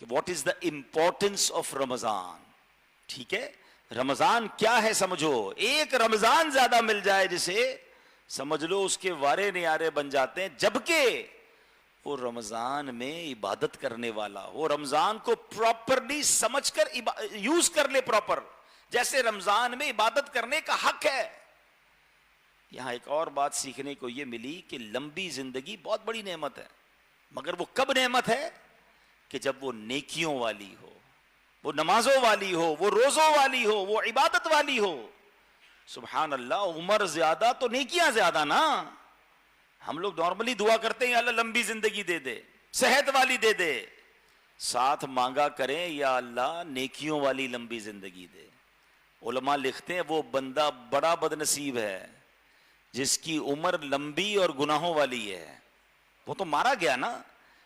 کہ what is the importance of Ramzan. ٹھیک ہے, رمضان کیا ہے سمجھو. ایک رمضان زیادہ مل جائے جسے, سمجھ لو اس کے وارے نیارے بن جاتے ہیں, جبکہ وہ رمضان میں عبادت کرنے والا ہو, رمضان کو پراپرلی سمجھ کر یوز کر لے پراپر, جیسے رمضان میں عبادت کرنے کا حق ہے. یہاں ایک اور بات سیکھنے کو یہ ملی کہ لمبی زندگی بہت بڑی نعمت ہے, مگر وہ کب نعمت ہے کہ جب وہ نیکیوں والی ہو, وہ نمازوں والی ہو, وہ روزوں والی ہو, وہ عبادت والی ہو. سبحان اللہ, عمر زیادہ تو نیکیاں زیادہ نا. ہم لوگ نارملی دعا کرتے ہیں اللہ لمبی زندگی دے دے, صحت والی دے دے, ساتھ مانگا کریں یا اللہ نیکیوں والی لمبی زندگی دے. علماء لکھتے ہیں وہ بندہ بڑا بدنصیب ہے جس کی عمر لمبی اور گناہوں والی ہے. وہ تو مارا گیا نا,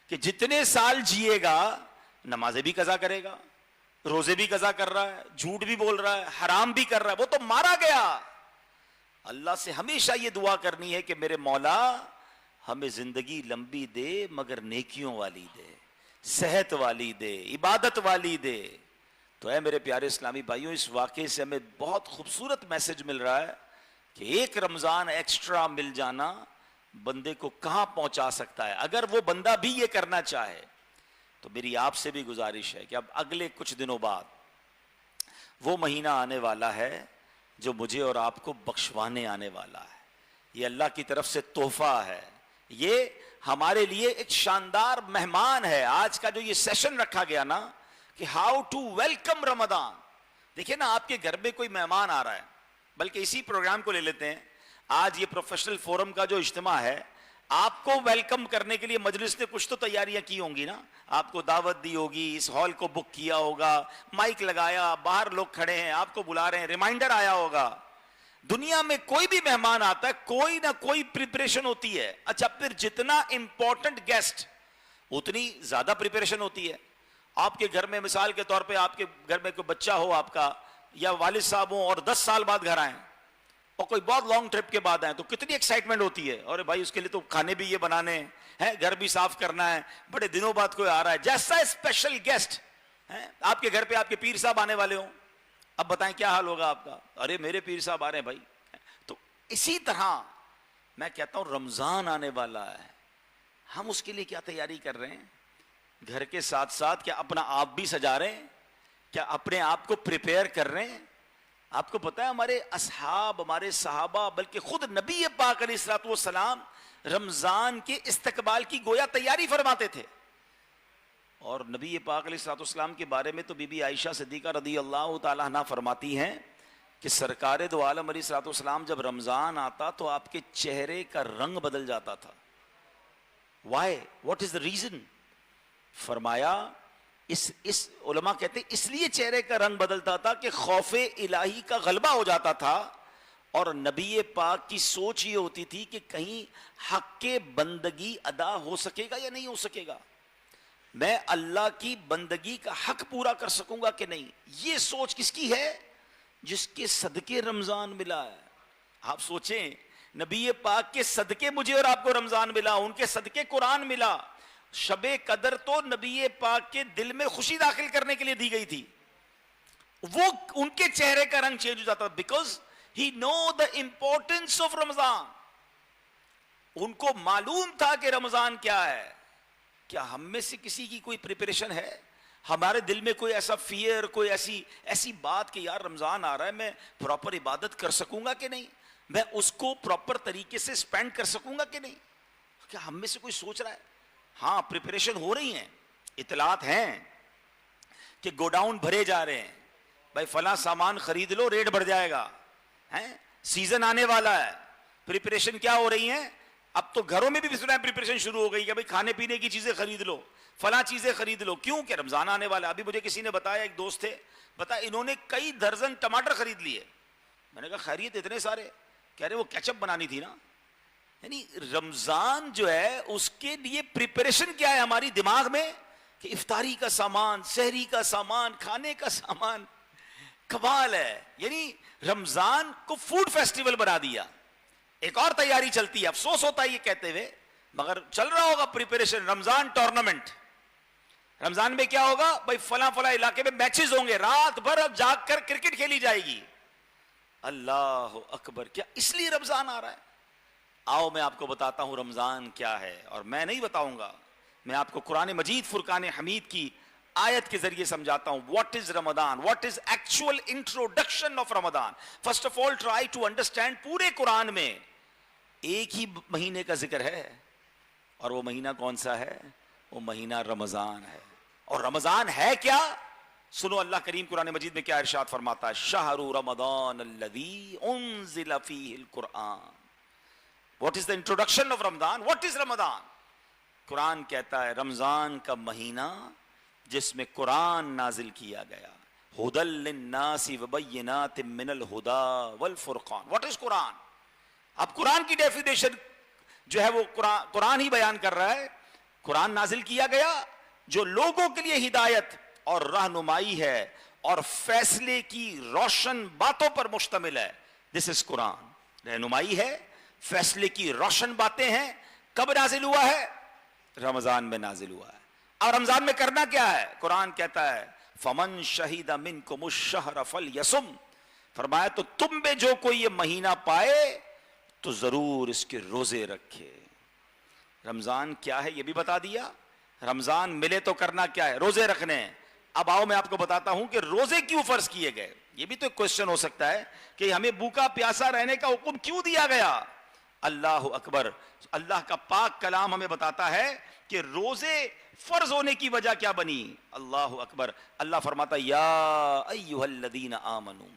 کہ جتنے سال جیے گا نمازیں بھی قضا کرے گا, روزے بھی قضا کر رہا ہے, جھوٹ بھی بول رہا ہے, حرام بھی کر رہا ہے, وہ تو مارا گیا. اللہ سے ہمیشہ یہ دعا کرنی ہے کہ میرے مولا ہمیں زندگی لمبی دے مگر نیکیوں والی دے, صحت والی دے, عبادت والی دے. تو اے میرے پیارے اسلامی بھائیوں, اس واقعے سے ہمیں بہت خوبصورت میسج مل رہا ہے کہ ایک رمضان ایکسٹرا مل جانا بندے کو کہاں پہنچا سکتا ہے. اگر وہ بندہ بھی یہ کرنا چاہے تو میری آپ سے بھی گزارش ہے کہ اب اگلے کچھ دنوں بعد وہ مہینہ آنے والا ہے جو مجھے اور آپ کو بخشوانے آنے والا ہے. یہ اللہ کی طرف سے تحفہ ہے, یہ ہمارے لیے ایک شاندار مہمان ہے. آج کا جو یہ سیشن رکھا گیا نا کہ ہاؤ ٹو ویلکم رمضان. دیکھیں نا, آپ کے گھر میں کوئی مہمان آ رہا ہے, بلکہ اسی پروگرام کو لے لیتے ہیں, آج یہ پروفیشنل فورم کا جو اجتماع ہے, آپ کو ویلکم کرنے کے لیے مجلس نے کچھ تو تیاریاں کی ہوں گی نا. آپ کو دعوت دی ہوگی, اس ہال کو بک کیا ہوگا, مائک لگایا, باہر لوگ کھڑے ہیں آپ کو بلا رہے ہیں, ریمائنڈر آیا ہوگا. دنیا میں کوئی بھی مہمان آتا ہے کوئی نہ کوئی پریپریشن ہوتی ہے. اچھا, پھر جتنا امپورٹنٹ گیسٹ اتنی زیادہ پریپریشن ہوتی ہے. آپ کے گھر میں مثال کے طور پہ آپ کے گھر میں کوئی بچہ ہو آپ کا, یا والد صاحب ہوں اور 10 سال بعد گھر آئیں, اور کوئی بہت لانگ ٹرپ کے بعد آئیں, تو کتنی ایکسائٹمنٹ ہوتی ہے. اور بھائی اس کے لیے تو کھانے بھی یہ بنانے ہیں, گھر بھی صاف کرنا ہے, بڑے دنوں بعد کوئی آ رہا ہے. جیسا اسپیشل گیسٹ آپ کے گھر پہ آپ کے پیر صاحب آنے والے ہوں, اب بتائیں کیا حال ہوگا آپ کا. ارے میرے پیر صاحب آ رہے ہیں بھائی. تو اسی طرح میں کہتا ہوں رمضان آنے والا ہے, ہم اس کے لیے کیا تیاری کر رہے ہیں. گھر کے ساتھ ساتھ کیا اپنا آپ بھی سجا رہے ہیں, کیا اپنے آپ کو پریپیئر کر رہے ہیں. آپ کو پتا ہے ہمارے اصحاب, ہمارے صحابہ, بلکہ خود نبی پاک علیہ الصلوۃ والسلام رمضان کے استقبال کی گویا تیاری فرماتے تھے. اور نبی پاک علیہ الصلوۃ والسلام کے بارے میں تو بی بی عائشہ صدیقہ رضی اللہ تعالیٰ عنہا فرماتی ہیں کہ سرکار دو عالم علیہ الصلوۃ والسلام جب رمضان آتا تو آپ کے چہرے کا رنگ بدل جاتا تھا. Why, what is the reason. فرمایا اس علماء کہتے ہیں اس لیے چہرے کا رنگ بدلتا تھا کہ خوف الہی کا غلبہ ہو جاتا تھا, اور نبی پاک کی سوچ یہ ہوتی تھی کہ کہیں حق کے بندگی ادا ہو سکے گا یا نہیں ہو سکے گا, میں اللہ کی بندگی کا حق پورا کر سکوں گا کہ نہیں. یہ سوچ کس کی ہے؟ جس کے صدقے رمضان ملا ہے. آپ سوچیں, نبی پاک کے صدقے مجھے اور آپ کو رمضان ملا, ان کے صدقے قرآن ملا. شب قدر تو نبی پاک کے دل میں خوشی داخل کرنے کے لیے دی گئی تھی. وہ ان کے چہرے کا رنگ چینج ہو جاتا, because he know the importance of Ramzan. ان کو معلوم تھا کہ رمضان کیا ہے. کیا ہم میں سے کسی کی کوئی پریپریشن ہے؟ ہمارے دل میں کوئی ایسا فیئر, کوئی ایسی بات کہ یار رمضان آ رہا ہے, میں پراپر عبادت کر سکوں گا کہ نہیں, میں اس کو پراپر طریقے سے سپینڈ کر سکوں گا کہ نہیں. کیا ہم میں سے کوئی سوچ رہا ہے؟ ہاں, پریپریشن ہو رہی ہیں, اطلاعات ہیں کہ گوڈاؤن بھرے جا رہے ہیں, بھائی فلاں سامان خرید لو ریٹ بڑھ جائے گا, سیزن آنے والا ہے. پریپریشن کیا ہو رہی ہیں؟ اب تو گھروں میں بھی پریپریشن شروع ہو گئی کہ بھائی کھانے پینے کی چیزیں خرید لو, فلاں چیزیں خرید لو. کیوں کہ رمضان آنے والا. ابھی مجھے کسی نے بتایا, ایک دوست تھے, بتا انہوں نے کئی درجن ٹماٹر خرید لیے. میں نے کہا خیریت اتنے سارے؟ کہہ رہے وہ کیچپ بنانی تھی نا. یعنی رمضان جو ہے اس کے لیے پریپریشن کیا ہے ہماری دماغ میں کہ افطاری کا سامان, سحری کا سامان, کھانے کا سامان. کمال ہے. یعنی رمضان کو فوڈ فیسٹیول بنا دیا. ایک اور تیاری چلتی ہے, افسوس ہوتا ہے یہ کہتے ہوئے, مگر چل رہا ہوگا پریپریشن, رمضان ٹورنامنٹ. رمضان میں کیا ہوگا بھائی؟ فلاں فلاں علاقے میں میچز ہوں گے، رات بھر اب جاگ کر کرکٹ کھیلی جائے گی. اللہ اکبر. کیا اس لیے رمضان آ رہا ہے؟ آؤ میں آپ کو بتاتا ہوں رمضان کیا ہے. اور میں نہیں بتاؤں گا، میں آپ کو قرآن مجید فرقان حمید کی آیت کے ذریعے سمجھاتا ہوں. What is Ramzan? What is actual introduction of Ramzan? First of all try to understand. پورے قرآن میں ایک ہی مہینے کا ذکر ہے، اور وہ مہینہ کون سا ہے؟ وہ مہینہ رمضان ہے. اور رمضان ہے کیا؟ سنو اللہ کریم قرآن مجید میں کیا ارشاد فرماتا ہے. شہر رمضان الذی انزل فیہ القرآن. What is the introduction of Ramadan? What is Ramadan? قرآن کہتا ہے رمضان کا مہینہ جس میں قرآن نازل کیا گیا. ہدی للناس وبینات من الہدی والفرقان. What is قرآن؟ اب قرآن کی ڈیفینیشن جو ہے وہ قرآن ہی بیان کر رہا ہے. قرآن نازل کیا گیا جو لوگوں کے لیے ہدایت اور رہنمائی ہے اور فیصلے کی روشن باتوں پر مشتمل ہے. دس از قرآن. رہنمائی ہے، فیصلے کی روشن باتیں ہیں. کب نازل ہوا ہے؟ رمضان میں نازل ہوا ہے. اور رمضان میں کرنا کیا ہے؟ قرآن کہتا ہے فمن شہید منکم الشہر فلیصم. فرمایا تو تم میں جو کوئی یہ مہینہ پائے تو ضرور اس کے روزے رکھے. رمضان کیا ہے یہ بھی بتا دیا. رمضان ملے تو کرنا کیا ہے؟ روزے رکھنے. اب آؤ میں آپ کو بتاتا ہوں کہ روزے کیوں فرض کیے گئے. یہ بھی تو ایک کوشچن ہو سکتا ہے کہ ہمیں بھوکا پیاسا رہنے کا حکم کیوں دیا گیا. اللہ اکبر. اللہ کا پاک کلام ہمیں بتاتا ہے کہ روزے فرض ہونے کی وجہ کیا بنی. اللہ اکبر. اللہ فرماتا یا ایھا الذین آمنوا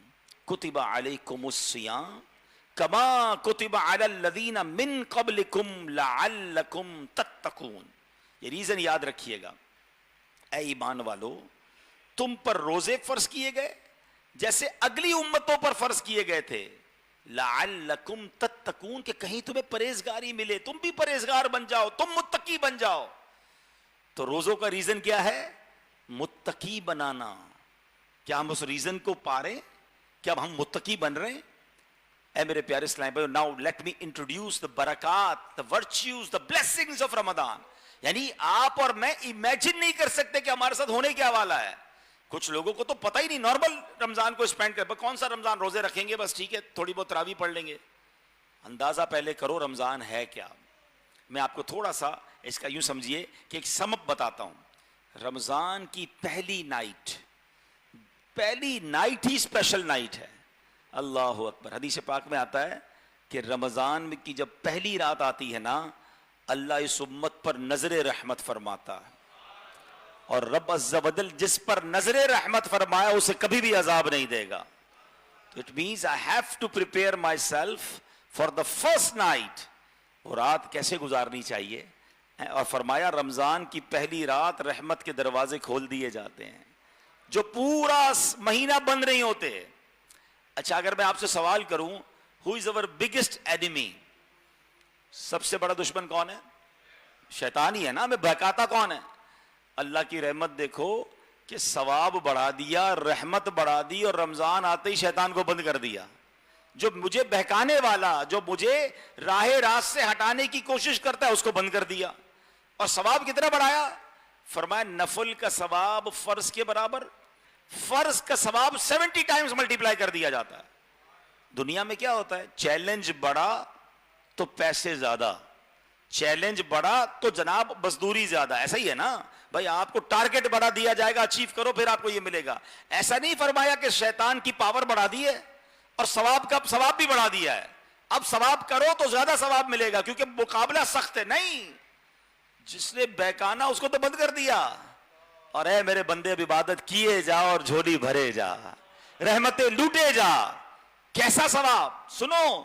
کتب علیکم الصیام کما کتب علی الذین من قبلکم لعلکم تتقون. یہ ریزن یاد رکھیے گا. اے ایمان والو، تم پر روزے فرض کیے گئے جیسے اگلی امتوں پر فرض کیے گئے تھے. لعلکم تتقون، کہ کہیں تمہیں پرہیزگاری ملے، تم بھی پرہیزگار بن جاؤ، تم متقی بن جاؤ. تو روزوں کا ریزن کیا ہے؟ متقی بنانا. کیا ہم اس ریزن کو پا رہے ہیں؟ کیا ہم متقی بن رہے ہیں؟ اے میرے پیارے اسلام بھائیو، now let me introduce the برکات، دا ورچیوز، دا بلیسنگز آف رمضان. یعنی آپ اور میں امیجن نہیں کر سکتے کہ ہمارے ساتھ ہونے کیا والا ہے. کچھ لوگوں کو تو پتہ ہی نہیں، نارمل رمضان کو اسپینڈ کر، کون سا رمضان، روزے رکھیں گے بس، ٹھیک ہے تھوڑی بہت تراویح پڑھ لیں گے. اندازہ پہلے کرو رمضان ہے کیا. میں آپ کو تھوڑا سا اس کا یوں سمجھیے کہ ایک سم اپ بتاتا ہوں. رمضان کی پہلی نائٹ ہی اسپیشل نائٹ ہے. اللہ اکبر. حدیث پاک میں آتا ہے کہ رمضان کی جب پہلی رات آتی ہے نا، اللہ اس امت پر نظر رحمت فرماتا ہے. اور رب عز و جل جس پر نظر رحمت فرمایا اسے کبھی بھی عذاب نہیں دے گا. It means I have to prepare myself for the first night. وہ رات کیسے گزارنی چاہیے. اور فرمایا رمضان کی پہلی رات رحمت کے دروازے کھول دیے جاتے ہیں جو پورا مہینہ بند نہیں ہوتے. اچھا اگر میں آپ سے سوال کروں who is our biggest enemy؟ سب سے بڑا دشمن کون ہے؟ شیطان ہی ہے نا. ہمیں بہکاتا کون ہے؟ اللہ کی رحمت دیکھو کہ ثواب بڑھا دیا، رحمت بڑھا دی، اور رمضان آتے ہی شیطان کو بند کر دیا. جو مجھے بہکانے والا، جو مجھے راہ راست سے ہٹانے کی کوشش کرتا ہے، اس کو بند کر دیا. اور ثواب کتنا بڑھایا؟ فرمایا نفل کا ثواب فرض کے برابر، فرض کا ثواب 70 ٹائمز ملٹیپلائی کر دیا جاتا ہے. دنیا میں کیا ہوتا ہے؟ چیلنج بڑا تو پیسے زیادہ، چیلنج بڑا تو جناب مزدوری زیادہ. ایسا ہی ہے نا بھائی، آپ کو ٹارگٹ بڑھا دیا جائے گا، اچیو کرو پھر آپ کو یہ ملے گا. ایسا نہیں فرمایا کہ شیطان کی پاور بڑھا دی ہے اور ثواب بھی بڑھا دیا ہے. اب ثواب کرو تو زیادہ ثواب ملے گا کیونکہ مقابلہ سخت ہے. نہیں، جس نے بہکانا اس کو تو بند کر دیا. اور اے میرے بندے اب عبادت کیے جا اور جھولی بھرے جا، رحمتیں لوٹے جا. کیسا ثواب سنو.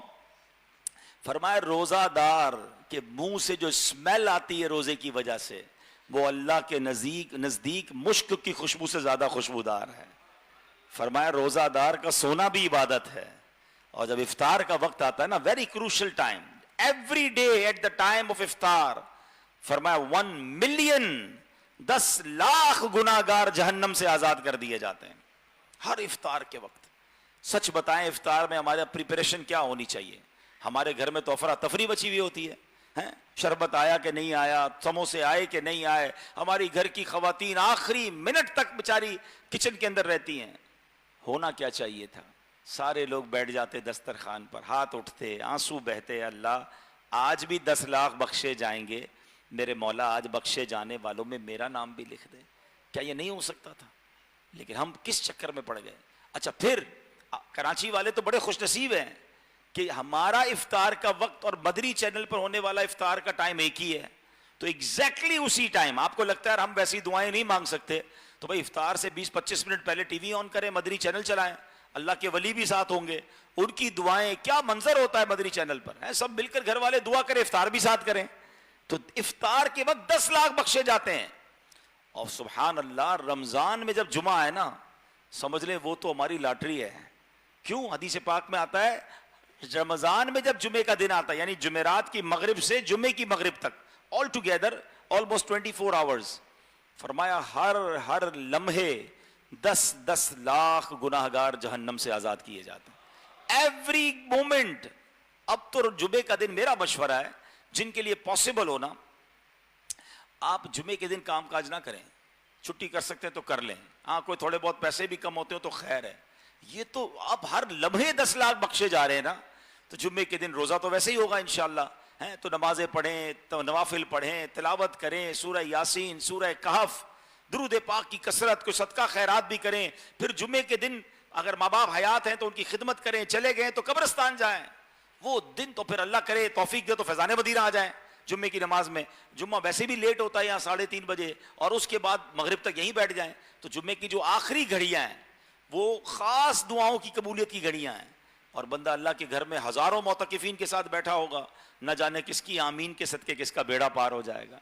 فرمایا روزہ دار کے منہ سے جو اسمیل آتی ہے روزے کی وجہ سے، وہ اللہ کے نزدیک مشک کی خوشبو سے زیادہ خوشبودار ہے. فرمایا روزہ دار کا سونا بھی عبادت ہے. اور جب افطار کا وقت آتا ہے نا، very crucial time, every day at the time of iftar, فرمایا 1 ملین 10 لاکھ گناہگار جہنم سے آزاد کر دیے جاتے ہیں ہر افطار کے وقت. سچ بتائیں افطار میں ہمارا پریپریشن کیا ہونی چاہیے؟ ہمارے گھر میں تو افراتفری بچی ہوئی ہوتی ہے. شربت آیا کہ نہیں آیا, سموسے آئے کہ نہیں آئے. ہماری گھر کی خواتین آخری منٹ تک بیچاری کچن کے اندر رہتی ہیں. ہونا کیا چاہیے تھا, سارے لوگ بیٹھ جاتے دسترخوان پر, ہاتھ اٹھتے, آنسو بہتے, اللہ آج بھی 10 لاکھ بخشے جائیں گے, میرے مولا آج بخشے جانے والوں میں میرا نام بھی لکھ دے. کیا یہ نہیں ہو سکتا تھا؟ لیکن ہم کس چکر میں پڑ گئے. اچھا پھر کراچی والے تو بڑے خوش نصیب ہیں کہ ہمارا افطار کا وقت اور مدری چینل پر ہونے والا افطار کا ٹائم ایک ہی ہے, تو ایگزیکٹلی اسی ٹائم آپ کو لگتا ہے ہم ویسی دعائیں نہیں مانگ سکتے, تو بھائی افطار سے 20-25 منٹ پہلے ٹی وی آن کریں, مدری چینل چلائیں, اللہ کے ولی بھی ساتھ ہوں گے, ان کی دعائیں, کیا منظر ہوتا ہے مدری چینل پر, سب مل کر گھر والے دعا کریں, افطار بھی ساتھ کریں, تو افطار کے وقت 10 لاکھ بخشے جاتے ہیں. اور سبحان اللہ رمضان میں جب جمعہ ہے نا, سمجھ لیں وہ تو ہماری لاٹری ہے. کیوں؟ حدیث پاک میں آتا ہے رمضان میں جب جمعے کا دن آتا ہے, یعنی جمعرات کی مغرب سے جمعے کی مغرب تک, آل ٹوگیدر آلموسٹ 24 آورز, فرمایا ہر لمحے 10 لاکھ گناہگار جہنم سے آزاد کیے جاتے ہیں, ایوری مومنٹ. اب تو جمعے کا دن میرا مشورہ ہے جن کے لیے پاسبل ہونا, آپ جمعے کے دن کام کاج نہ کریں, چھٹی کر سکتے ہیں تو کر لیں, ہاں کوئی تھوڑے بہت پیسے بھی کم ہوتے ہو تو خیر ہے. یہ تو اب ہر لمحے 10 لاکھ بخشے جا رہے ہیں نا, تو جمعے کے دن روزہ تو ویسے ہی ہوگا انشاءاللہ, تو نمازیں پڑھیں, تو نوافل پڑھیں, تلاوت کریں, سورہ یاسین, سورہ کہف, درود پاک کی کثرت, کوئی صدقہ خیرات بھی کریں. پھر جمعے کے دن اگر ماں باپ حیات ہیں تو ان کی خدمت کریں, چلے گئے تو قبرستان جائیں. وہ دن تو پھر اللہ کرے توفیق دے تو فیضان مدینہ آ جائیں جمعے کی نماز میں. جمعہ ویسے بھی لیٹ ہوتا ہے یہاں 3:30 بجے, اور اس کے بعد مغرب تک یہیں بیٹھ جائیں. تو جمعے کی جو آخری گھڑیاں ہیں وہ خاص دعاؤں کی قبولیت کی گھڑیاں ہیں, اور بندہ اللہ کے گھر میں ہزاروں معتکفین کے ساتھ بیٹھا ہوگا, نہ جانے کس کی آمین کے صدقے کس کا بیڑا پار ہو جائے گا.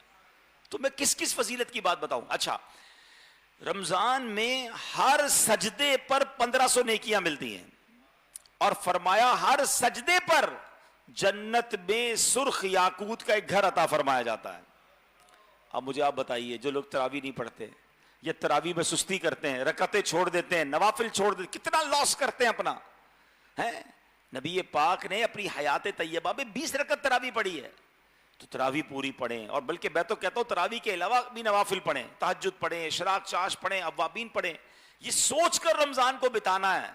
تو میں کس فضیلت کی بات بتاؤں. اچھا, رمضان میں ہر سجدے پر 1500 نیکیاں ملتی ہیں, اور فرمایا ہر سجدے پر جنت میں سرخ یاقوت کا ایک گھر عطا فرمایا جاتا ہے. اب مجھے آپ بتائیے, جو لوگ تراویح نہیں پڑھتے یا تراویح میں سستی کرتے ہیں, رکعتیں چھوڑ دیتے ہیں, نوافل چھوڑ دیتے, کتنا لاس کرتے ہیں اپنا. نبی پاک نے اپنی حیات طیبہ میں 20 رکعت تراویح پڑھی ہے, تو تراویح پوری پڑھیں. اور بلکہ میں تو کہتا ہوں تراویح کے علاوہ بھی نوافل پڑھیں, تہجد پڑھیں, اشراق چاش پڑھیں, اوابین پڑھیں. یہ سوچ کر رمضان کو بتانا ہے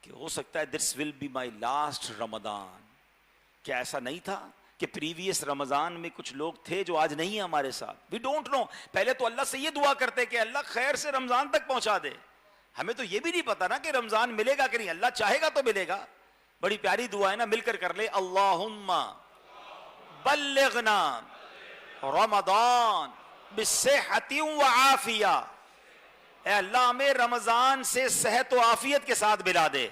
کہ ہو سکتا ہے دس ول بی مائی لاسٹ رمضان. کیا ایسا نہیں تھا کہ پریویس رمضان میں کچھ لوگ تھے جو آج نہیں ہیں ہمارے ساتھ؟ We don't know. پہلے تو اللہ سے یہ دعا کرتے کہ اللہ خیر سے رمضان تک پہنچا دے. ہمیں تو یہ بھی نہیں پتا نا کہ رمضان ملے گا کہ نہیں, اللہ چاہے گا تو ملے گا. بڑی پیاری دعا ہے نا, مل کر کر لے, اللہم بلغنا رمضان بصحت و عافیہ. اے اللہ ہمیں رمضان سے صحت و عافیت کے ساتھ ملا دے.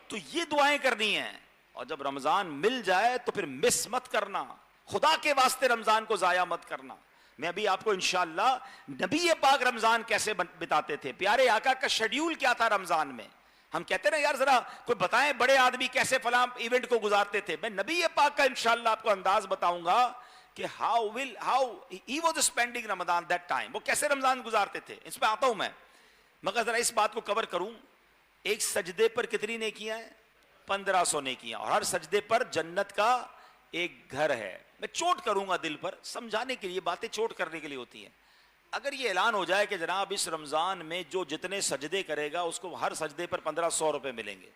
تو یہ دعائیں کرنی ہیں, اور جب رمضان مل جائے تو پھر مس مت کرنا, خدا کے واسطے رمضان کو ضائع مت کرنا. میں ابھی آپ کو انشاءاللہ نبی پاک رمضان کیسے بتاتے تھے, پیارے آقا کا شیڈیول کیا تھا رمضان میں. ہم کہتے ہیں نا یار ذرا کوئی بتائیں بڑے آدمی کیسے فلاں ایونٹ کو گزارتے تھے. میں نبی پاک کا انشاءاللہ آپ کو انداز بتاؤں گا کہ how he was spending Ramzan that time, وہ کیسے رمضان گزارتے تھے. اس پہ آتا ہوں میں, مگر ذرا اس بات کو کور کروں. ایک سجدے پر کتنی نیکیاں ہیں؟ 1500 نیکیاں, اور ہر سجدے پر جنت کا ایک گھر ہے. میں چوٹ کروں گا دل پر, سمجھانے کے لیے, باتیں چوٹ کرنے کے لیے ہوتی ہیں. اگر یہ اعلان ہو جائے کہ جناب اس رمضان میں جو جتنے سجدے کرے گا اس کو ہر سجدے پر 1500 روپے ملیں گے,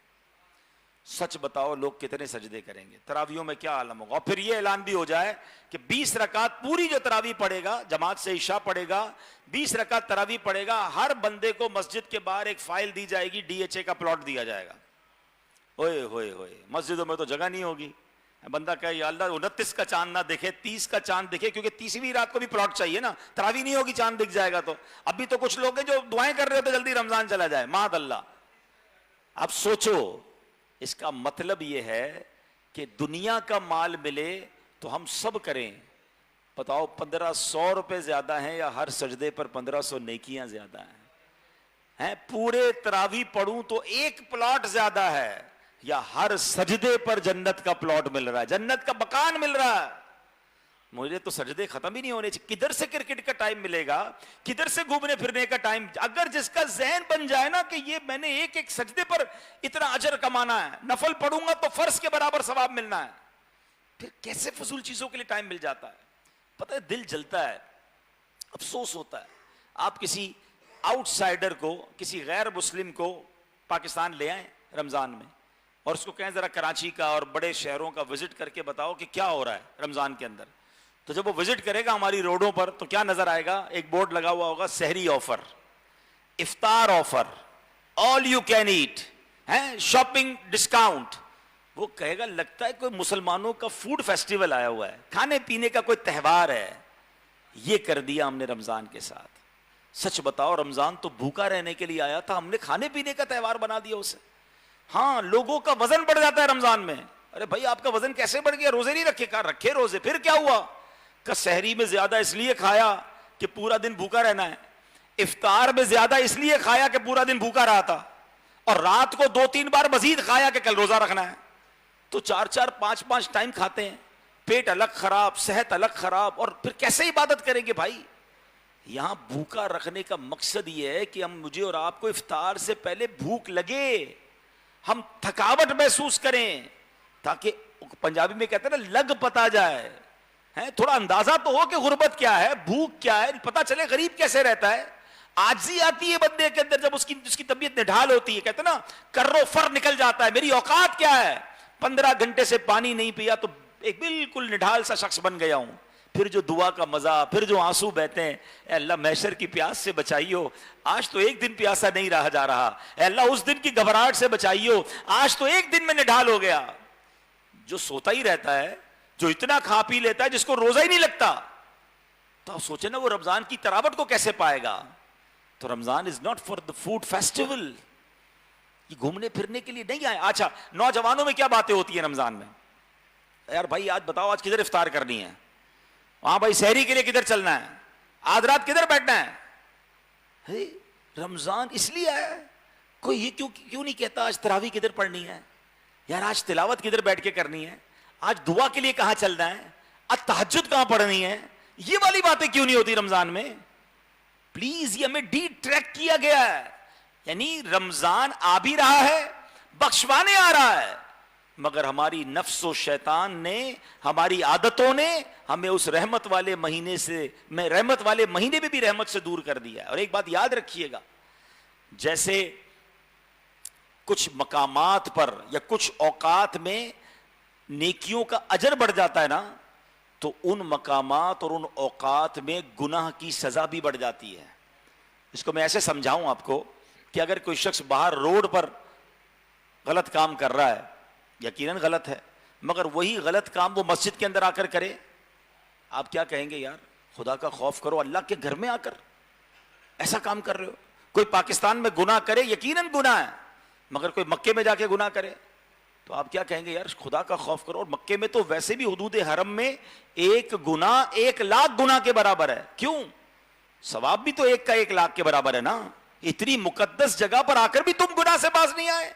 سچ بتاؤ لوگ کتنے سجدے کریں گے؟ تراویحوں میں کیا عالم ہوگا. اور پھر یہ اعلان بھی ہو جائے کہ 20 رکعت پوری جو تراویح پڑھے گا, جماعت سے عشاء پڑھے گا, 20 رکعت تراویح پڑھے گا, ہر بندے کو مسجد کے باہر ایک فائل دی جائے گی, DHA کا پلاٹ دیا جائے گا. اوئے ہوئے ہوئے, مسجدوں میں تو جگہ نہیں ہوگی. بندہ کہے یا اللہ 29 کا چاند نہ دیکھے, 30 کا چاند دیکھے, کیونکہ 30ویں رات کو بھی پلاٹ چاہیے نا, تراویح نہیں ہوگی, چاند دکھ جائے گا. تو ابھی تو کچھ لوگ ہیں جو دعائیں کر رہے ہوتے جلدی رمضان چلا جائے, معاذ اللہ. اب سوچو, اس کا مطلب یہ ہے کہ دنیا کا مال ملے تو ہم سب کریں. بتاؤ 1500 روپے زیادہ ہیں یا ہر سجدے پر 1500 نیکیاں زیادہ ہیں؟ پورے تراویح پڑھوں تو ایک پلاٹ زیادہ ہے, یا ہر سجدے پر جنت کا پلاٹ مل رہا ہے, جنت کا مکان مل رہا ہے. مجھے تو سجدے ختم ہی نہیں ہونے چاہیے. کدھر سے کرکٹ کا ٹائم ملے گا, کدھر سے گھومنے پھرنے کا ٹائم. اگر جس کا ذہن بن جائے نا کہ یہ میں نے ایک ایک سجدے پر اتنا اجر کمانا ہے, نفل پڑھوں گا تو فرض کے برابر ثواب ملنا ہے, پھر کیسے فضول چیزوں کے لیے ٹائم مل جاتا ہے. پتہ ہے دل جلتا ہے, افسوس ہوتا ہے. آپ کسی آؤٹ سائڈر کو, کسی غیر مسلم کو پاکستان لے آئیں رمضان میں اور اس کو کہیں ذرا کراچی کا اور بڑے شہروں کا وزٹ کر کے بتاؤ کہ کیا ہو رہا ہے رمضان کے اندر, تو جب وہ وزٹ کرے گا ہماری روڈوں پر تو کیا نظر آئے گا؟ ایک بورڈ لگا ہوا ہوگا, sehri offer, iftar offer, all you can eat, shopping discount. وہ کہے گا لگتا ہے کوئی مسلمانوں کا فوڈ فیسٹیول آیا ہوا ہے, کھانے پینے کا کوئی تہوار ہے. یہ کر دیا ہم نے رمضان کے ساتھ. سچ بتاؤ, رمضان تو بھوکا رہنے کے لیے آیا تھا, ہم نے کھانے پینے کا تہوار بنا دیا اسے. ہاں, لوگوں کا وزن بڑھ جاتا ہے رمضان میں. ارے بھائی آپ کا وزن کیسے بڑھ گیا؟ روزے نہیں رکھے. کہا رکھے روزے, پھر کیا ہوا؟ کہ سحری میں زیادہ اس لیے کھایا کہ پورا دن بھوکا رہنا ہے, افطار میں زیادہ اس لیے کھایا کہ پورا دن بھوکا رہا تھا, اور رات کو 2-3 بار مزید کھایا کہ کل روزہ رکھنا ہے. تو 4-4 5-5 ٹائم کھاتے ہیں, پیٹ الگ خراب, صحت الگ خراب, اور پھر کیسے عبادت کریں گے بھائی؟ یہاں بھوکا رکھنے کا مقصد یہ ہے کہ ہم, مجھے اور آپ کو افطار سے پہلے بھوک لگے, ہم تھکاوٹ محسوس کریں, تاکہ پنجابی میں کہتے ہیں نا لگ پتا جائے, تھوڑا اندازہ تو ہو کہ غربت کیا ہے, بھوک کیا ہے, پتا چلے غریب کیسے رہتا ہے. عاجزی آتی ہے بندے کے اندر جب اس کی طبیعت نڈھال ہوتی ہے. کہتے ہیں نا کرو فر نکل جاتا ہے, میری اوقات کیا ہے, 15 گھنٹے سے پانی نہیں پیا تو ایک بالکل نڈھال سا شخص بن گیا ہوں. پھر جو دعا کا مزہ, پھر جو آنسو بہتے ہیں, اے اللہ محشر کی پیاس سے بچائیو, آج تو ایک دن پیاسا نہیں رہا جا رہا, اے اللہ اس دن کی گھبراہٹ سے بچائیو, آج تو ایک دن میں نڈھال ہو گیا. جو سوتا ہی رہتا ہے, جو اتنا کھا پی لیتا ہے, جس کو روزہ ہی نہیں لگتا, تو آپ سوچیں نا وہ رمضان کی تراوت کو کیسے پائے گا. تو Ramzan is not for the food festival, یہ گھومنے پھرنے کے لیے نہیں آئے. اچھا, نوجوانوں میں کیا باتیں ہوتی ہیں رمضان میں؟ یار بھائی آج بتاؤ آج کدھر افطار کرنی ہے, ہاں بھائی سحری کے لیے کدھر چلنا ہے, آج رات کدھر بیٹھنا ہے. رمضان اس لیے آیا ہے, کوئی یہ کیوں نہیں کہتا آج تراویح کدھر پڑھنی ہے, یار آج تلاوت کدھر بیٹھ کے کرنی ہے, آج دعا کے لیے کہاں چلنا ہے, آج تہجد کہاں پڑھنی ہے. یہ والی باتیں کیوں نہیں ہوتی رمضان میں؟ پلیز, یہ ہمیں ڈی ٹریک کیا گیا ہے. یعنی رمضان آ بھی رہا ہے, بخشوانے آ رہا ہے, مگر ہماری نفس و شیطان نے, ہماری عادتوں نے ہمیں اس رحمت والے مہینے سے, رحمت والے مہینے میں بھی رحمت سے دور کر دیا ہے. اور ایک بات یاد رکھیے گا, جیسے کچھ مقامات پر یا کچھ اوقات میں نیکیوں کا اجر بڑھ جاتا ہے نا, تو ان مقامات اور ان اوقات میں گناہ کی سزا بھی بڑھ جاتی ہے. اس کو میں ایسے سمجھاؤں آپ کو کہ اگر کوئی شخص باہر روڈ پر غلط کام کر رہا ہے, یقیناً غلط ہے, مگر وہی غلط کام وہ مسجد کے اندر آ کر کرے, آپ کیا کہیں گے؟ یار خدا کا خوف کرو, اللہ کے گھر میں آ کر ایسا کام کر رہے ہو. کوئی پاکستان میں گناہ کرے, یقیناً گناہ ہے, مگر کوئی مکے میں جا کے گناہ کرے تو آپ کیا کہیں گے؟ یار خدا کا خوف کرو. اور مکے میں تو ویسے بھی حدود حرم میں ایک گناہ 1,00,000 گناہ کے برابر ہے. کیوں؟ ثواب بھی تو 1 کا 1,00,000 کے برابر ہے نا. اتنی مقدس جگہ پر آ کر بھی تم گناہ سے باز نہیں آئے.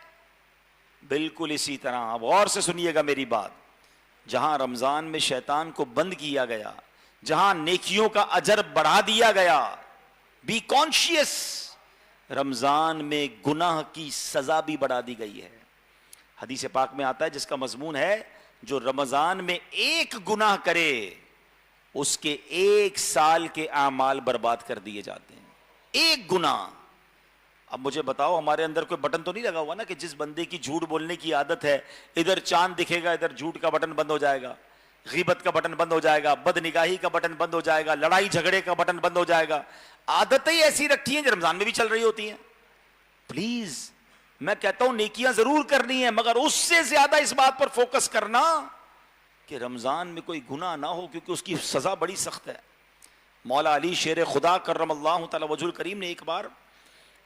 بالکل اسی طرح, اب غور سے سنیے گا میری بات, جہاں رمضان میں شیطان کو بند کیا گیا, جہاں نیکیوں کا اجر بڑھا دیا گیا, بی کانشیس, رمضان میں گناہ کی سزا بھی بڑھا دی گئی ہے. حدیث پاک میں آتا ہے جس کا مضمون ہے جو رمضان میں ایک گناہ کرے اس کے 1 سال کے اعمال برباد کر دیے جاتے ہیں. ایک گناہ. اب مجھے بتاؤ, ہمارے اندر کوئی بٹن تو نہیں لگا ہوا نا کہ جس بندے کی جھوٹ بولنے کی عادت ہے, ادھر چاند دکھے گا ادھر جھوٹ کا بٹن بند ہو جائے گا, غیبت کا بٹن بند ہو جائے گا, بد نگاہی کا بٹن بند ہو جائے گا, لڑائی جھگڑے کا بٹن بند ہو جائے گا. عادتیں ایسی رکھی ہیں جو رمضان میں بھی چل رہی ہوتی ہیں. پلیز, میں کہتا ہوں نیکیاں ضرور کرنی ہیں, مگر اس سے زیادہ اس بات پر فوکس کرنا کہ رمضان میں کوئی گناہ نہ ہو, کیونکہ اس کی سزا بڑی سخت ہے. مولا علی شیر خدا کرم اللہ تعالی وجہ الکریم نے ایک بار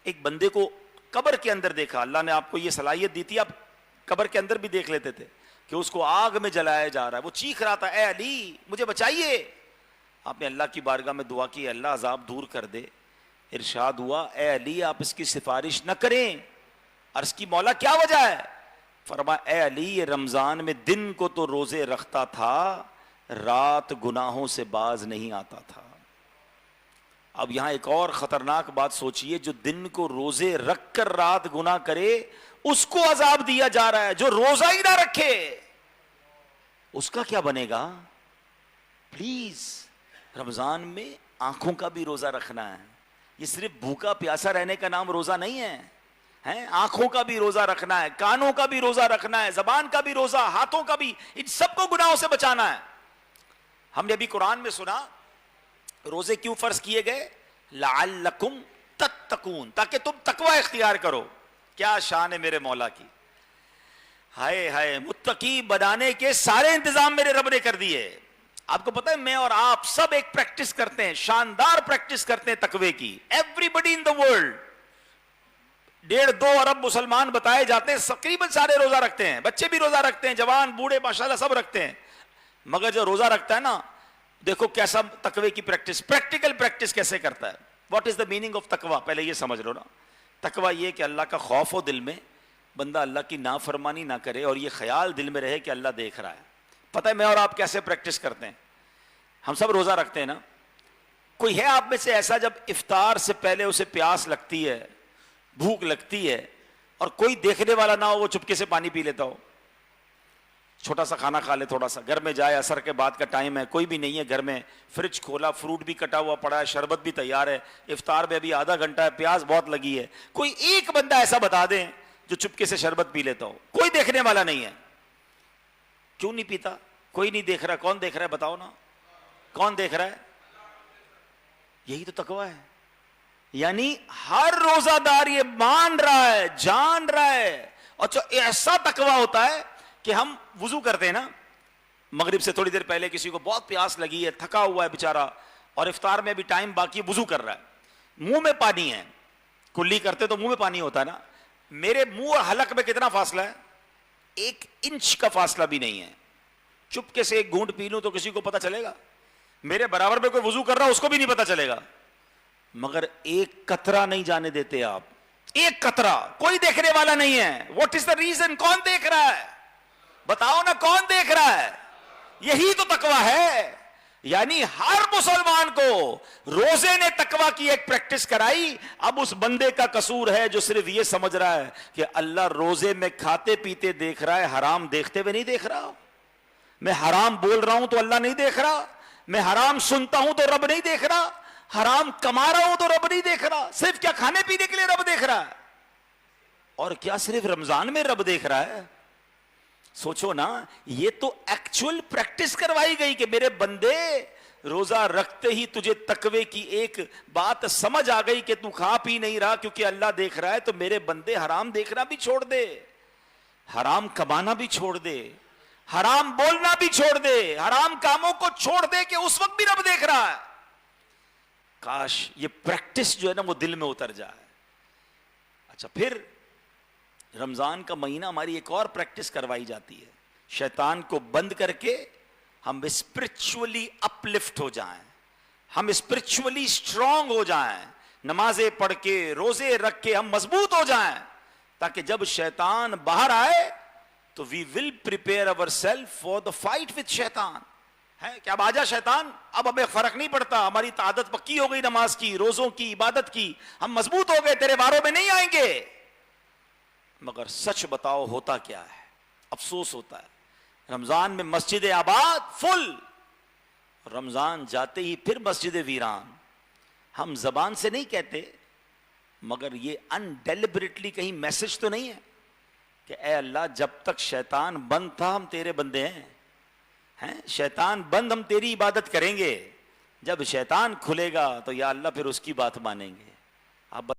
ایک بندے کو قبر کے اندر دیکھا. اللہ نے آپ کو یہ صلاحیت دی تھی, آپ قبر کے اندر بھی دیکھ لیتے تھے کہ اس کو آگ میں جلایا جا رہا ہے. وہ چیخ رہا تھا, اے علی مجھے بچائیے. آپ نے اللہ کی بارگاہ میں دعا کی, اللہ عذاب دور کر دے. ارشاد ہوا, اے علی آپ اس کی سفارش نہ کریں. عرض کی مولا کیا وجہ ہے؟ فرمایا, اے علی یہ رمضان میں دن کو تو روزے رکھتا تھا, رات گناہوں سے باز نہیں آتا تھا. اب یہاں ایک اور خطرناک بات سوچئے, جو دن کو روزے رکھ کر رات گناہ کرے اس کو عذاب دیا جا رہا ہے جو روزہ ہی نہ رکھے. اس کا کیا بنے گا؟ پلیز رمضان میں آنکھوں کا بھی روزہ رکھنا ہے. یہ صرف بھوکا پیاسا رہنے کا نام روزہ نہیں ہے. آنکھوں کا بھی روزہ رکھنا ہے, کانوں کا بھی روزہ رکھنا ہے, زبان کا بھی روزہ, ہاتھوں کا بھی, ان سب کو گناہوں سے بچانا ہے. ہم نے ابھی قرآن میں سنا روزے کیوں فرض کیے گئے؟ لعلکم تتقون, تاکہ تم تقوی اختیار کرو. کیا شان ہے میرے مولا کی, ہائے ہائے, متقی بنانے کے سارے انتظام میرے رب نے کر دیے. آپ کو پتہ ہے میں اور آپ سب ایک پریکٹس کرتے ہیں, شاندار پریکٹس کرتے ہیں تقوی کی. Every body in the world, 1.5-2 ارب مسلمان بتائے جاتے ہیں, تقریباً سارے روزہ رکھتے ہیں, بچے بھی روزہ رکھتے ہیں, جوان بوڑھے ماشاءاللہ سب رکھتے ہیں. مگر جو روزہ رکھتا ہے نا, دیکھو کیسا تقوی کی پریکٹس, پریکٹیکل پریکٹس کیسے کرتا ہے. What is the meaning of تقوی؟ پہلے یہ سمجھ لو نا. تقوی یہ کہ اللہ کا خوف ہو دل میں, بندہ اللہ کی نافرمانی نہ کرے, اور یہ خیال دل میں رہے کہ اللہ دیکھ رہا ہے. پتہ ہے میں اور آپ کیسے پریکٹس کرتے ہیں؟ ہم سب روزہ رکھتے ہیں نا. کوئی ہے آپ میں سے ایسا جب افطار سے پہلے اسے پیاس لگتی ہے, بھوک لگتی ہے, اور کوئی دیکھنے والا نہ ہو, وہ چپکے سے پانی پی لیتا ہو, چھوٹا سا کھانا کھا لے, تھوڑا سا گھر میں جائے, عصر کے بعد کا ٹائم ہے, کوئی بھی نہیں ہے گھر میں, فریج کھولا, فروٹ بھی کٹا ہوا پڑا ہے, شربت بھی تیار ہے, افطار میں ابھی آدھا گھنٹہ ہے, پیاس بہت لگی ہے, کوئی ایک بندہ ایسا بتا دیں جو چپکے سے شربت پی لیتا ہو, کوئی دیکھنے والا نہیں ہے. کیوں نہیں پیتا؟ کوئی نہیں دیکھ رہا. کون دیکھ رہا ہے بتاؤ نا, کون دیکھ رہا ہے؟ یہی تو تقوی ہے. یعنی ہر روزہ دار یہ مان رہا ہے, جان رہا ہے. اور ایسا تقوی ہوتا ہے کہ ہم وضو کرتے ہیں نا, مغرب سے تھوڑی دیر پہلے کسی کو بہت پیاس لگی ہے, تھکا ہوا ہے بیچارہ, اور افطار میں بھی ٹائم باقی, وضو کر رہا ہے, منہ میں پانی ہے, کلی کرتے تو منہ میں پانی ہوتا ہے نا. میرے منہ اور حلق میں کتنا فاصلہ ہے؟ 1 انچ کا فاصلہ بھی نہیں ہے. چپکے سے ایک گھونٹ پی لوں تو کسی کو پتا چلے گا؟ میرے برابر میں کوئی وضو کر رہا اس کو بھی نہیں پتا چلے گا. مگر ایک قطرہ نہیں جانے دیتے آپ, ایک قطرہ, کوئی دیکھنے والا نہیں ہے. What is the reason? کون دیکھ رہا ہے؟ بتاؤ نا, کون دیکھ رہا ہے؟ یہی تو تقوی ہے. یعنی ہر مسلمان کو روزے نے تقوی کی ایک پریکٹس کرائی. اب اس بندے کا قصور ہے جو صرف یہ سمجھ رہا ہے کہ اللہ روزے میں کھاتے پیتے دیکھ رہا ہے, حرام دیکھتے ہوئے نہیں دیکھ رہا. میں حرام بول رہا ہوں تو اللہ نہیں دیکھ رہا, میں حرام سنتا ہوں تو رب نہیں دیکھ رہا, حرام کما رہا ہوں تو رب نہیں دیکھ رہا. صرف کیا کھانے پینے کے لیے رب دیکھ رہا ہے؟ اور کیا صرف رمضان میں رب دیکھ رہا ہے؟ سوچو نا, یہ تو ایکچوئل پریکٹس کروائی گئی کہ میرے بندے روزہ رکھتے ہی تجھے تقوی کی ایک بات سمجھ آ گئی کہ تو کھا پی نہیں رہا کیونکہ اللہ دیکھ رہا ہے, تو میرے بندے حرام دیکھنا بھی چھوڑ دے, حرام کمانا بھی چھوڑ دے, حرام بولنا بھی چھوڑ دے, حرام کاموں کو چھوڑ دے کہ اس وقت بھی رب دیکھ رہا ہے. کاش یہ پریکٹس جو ہے نا وہ دل میں اتر جائے. اچھا, پھر رمضان کا مہینہ ہماری ایک اور پریکٹس کروائی جاتی ہے, شیطان کو بند کر کے ہم اسپرچولی اپلفٹ ہو جائیں, ہم اسپرچولی اسٹرانگ ہو جائیں, نمازیں پڑھ کے روزے رکھ کے ہم مضبوط ہو جائیں, تاکہ جب شیطان باہر آئے تو we will prepare our self for the fight with شیطان. ہے کہ اب آجا شیطان, اب ہمیں فرق نہیں پڑتا, ہماری عادت پکی ہو گئی نماز کی, روزوں کی, عبادت کی, ہم مضبوط ہو گئے, تیرے واروں میں نہیں آئیں گے. مگر سچ بتاؤ ہوتا کیا ہے؟ افسوس ہوتا ہے رمضان میں مسجد آباد فل, رمضان جاتے ہی پھر مسجد ویران. ہم زبان سے نہیں کہتے, مگر یہ انڈیلیبریٹلی کہیں میسج تو نہیں ہے کہ اے اللہ جب تک شیطان بند تھا ہم تیرے بندے ہیں, شیطان بند ہم تیری عبادت کریں گے, جب شیطان کھلے گا تو یا اللہ پھر اس کی بات مانیں گے. آپ